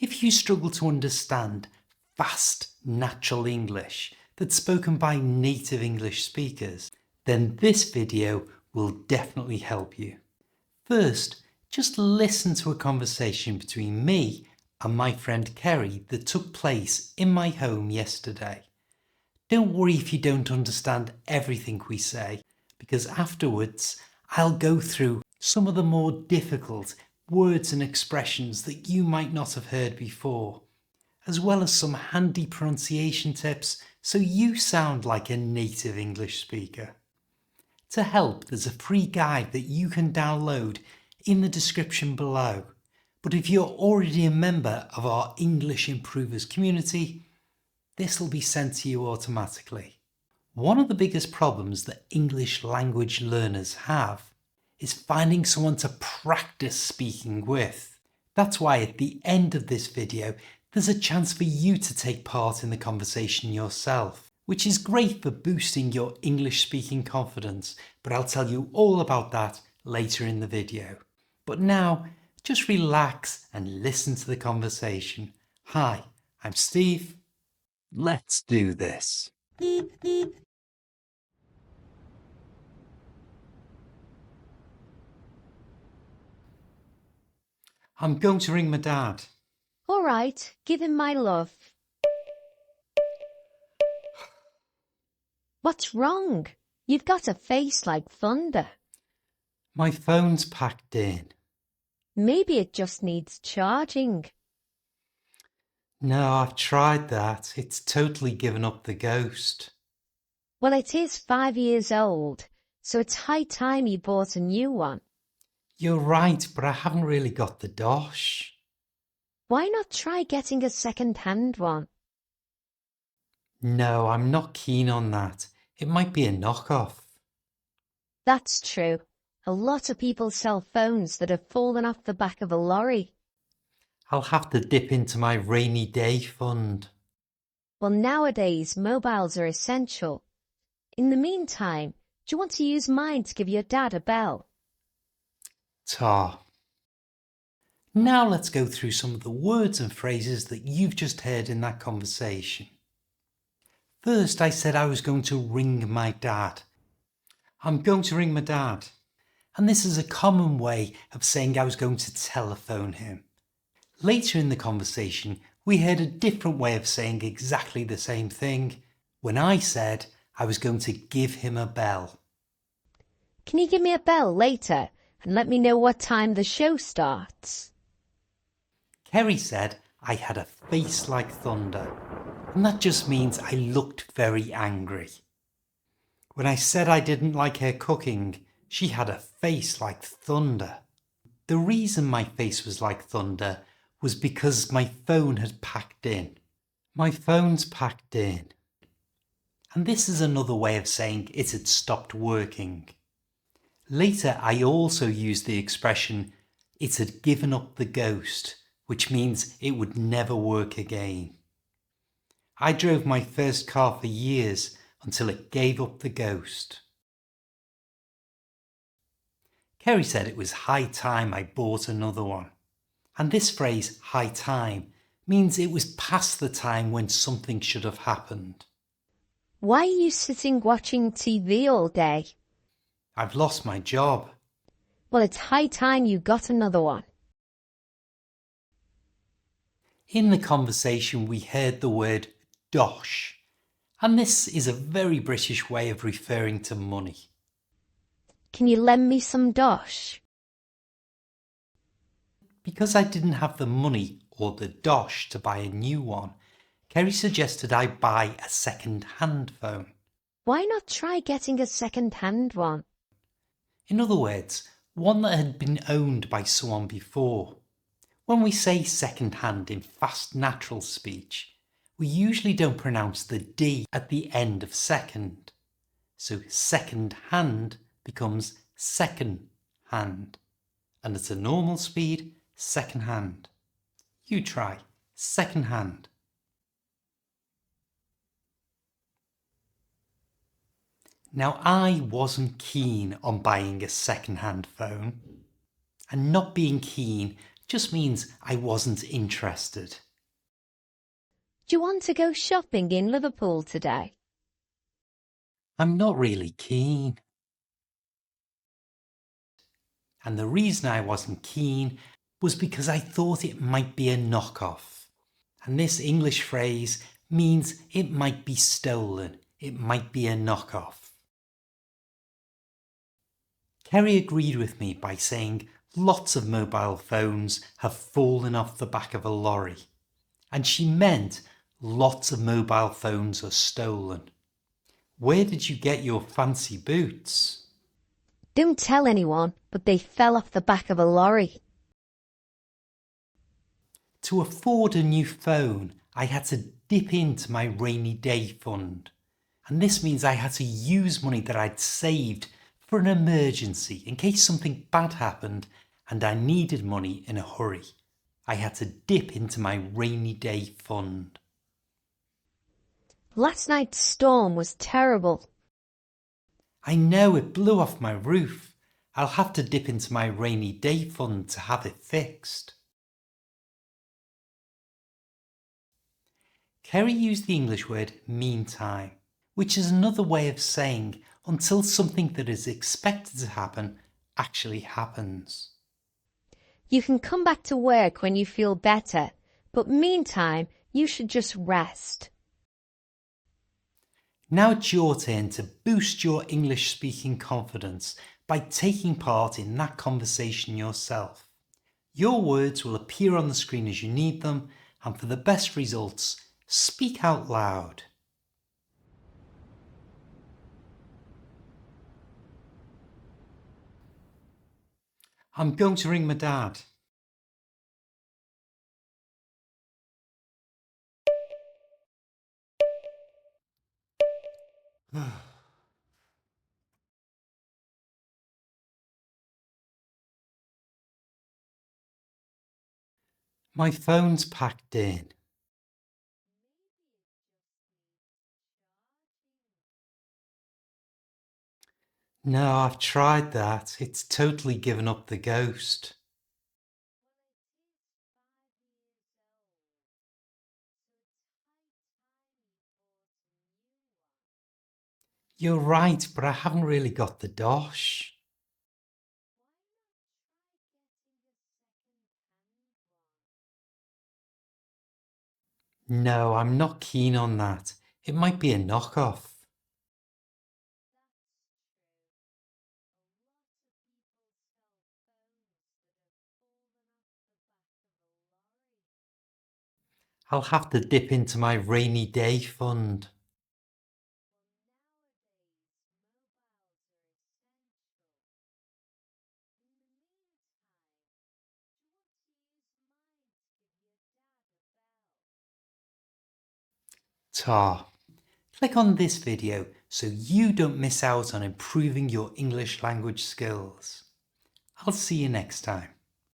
If you struggle to understand fast, natural English that's spoken by native English speakers, then this video will definitely help you. First, just listen to a conversation between me and my friend Kerry that took place in my home yesterday. Don't worry if you don't understand everything we say, because afterwards I'll go through some of the more difficult words and expressions that you might not have heard before, as well as some handy pronunciation tips so you sound like a native English speaker. To help, there's a free guide that you can download in the description below. But if you're already a member of our English Improvers community, this will be sent to you automatically. One of the biggest problems that English language learners have is finding someone to practice speaking with. That's why at the end of this video, there's a chance for you to take part in the conversation yourself, which is great for boosting your English speaking confidence, but I'll tell you all about that later in the video. But now, just relax and listen to the conversation. Hi, I'm Steve. Let's do this. I'm going to ring my dad. All right, give him my love. What's wrong? You've got a face like thunder. My phone's packed in. Maybe it just needs charging. No, I've tried that. It's totally given up the ghost. Well, it is 5 years old, so it's high time you bought a new one. You're right, but I haven't really got the dosh. Why not try getting a second-hand one? No, I'm not keen on that. It might be a knockoff. That's true. A lot of people sell phones that have fallen off the back of a lorry. I'll have to dip into my rainy day fund. Well, nowadays, mobiles are essential. In the meantime, do you want to use mine to give your dad a bell? Ta. Now let's go through some of the words and phrases that you've just heard in that conversation. First, I said I was going to ring my dad. I'm going to ring my dad. And this is a common way of saying I was going to telephone him. Later in the conversation, we heard a different way of saying exactly the same thing when I said I was going to give him a bell. Can you give me a bell later and let me know what time the show starts? Kerry said I had a face like thunder, and that just means I looked very angry. When I said I didn't like her cooking, she had a face like thunder. The reason my face was like thunder was because my phone had packed in. My phone's packed in. And this is another way of saying it had stopped working. Later, I also used the expression, it had given up the ghost, which means it would never work again. I drove my first car for years until it gave up the ghost. Kerry said it was high time I bought another one. And this phrase, high time, means it was past the time when something should have happened. Why are you sitting watching TV all day? I've lost my job. Well, it's high time you got another one. In the conversation, we heard the word dosh, and this is a very British way of referring to money. Can you lend me some dosh? Because I didn't have the money or the dosh to buy a new one, Kerry suggested I buy a second-hand phone. Why not try getting a second-hand one? In other words, one that had been owned by someone before. When we say second-hand in fast natural speech, we usually don't pronounce the D at the end of second. So second-hand becomes second-hand. And at a normal speed, second-hand. You try second-hand. Now, I wasn't keen on buying a second-hand phone, and not being keen just means I wasn't interested. Do you want to go shopping in Liverpool today? I'm not really keen. And the reason I wasn't keen was because I thought it might be a knockoff. And this English phrase means it might be stolen. It might be a knockoff. Kerry agreed with me by saying lots of mobile phones have fallen off the back of a lorry. And she meant lots of mobile phones are stolen. Where did you get your fancy boots? Don't tell anyone, but they fell off the back of a lorry. To afford a new phone, I had to dip into my rainy day fund. And this means I had to use money that I'd saved for an emergency in case something bad happened and I needed money in a hurry. I had to dip into my rainy day fund. Last night's storm was terrible. I know, it blew off my roof. I'll have to dip into my rainy day fund to have it fixed. Kerry used the English word meantime, which is another way of saying until something that is expected to happen actually happens. You can come back to work when you feel better, but meantime, you should just rest. Now it's your turn to boost your English speaking confidence by taking part in that conversation yourself. Your words will appear on the screen as you need them, and for the best results, speak out loud. I'm going to ring my dad. My phone's packed in. No, I've tried that. It's totally given up the ghost. You're right, but I haven't really got the dosh. No, I'm not keen on that. It might be a knockoff. I'll have to dip into my rainy day fund. Ta. Click on this video so you don't miss out on improving your English language skills. I'll see you next time.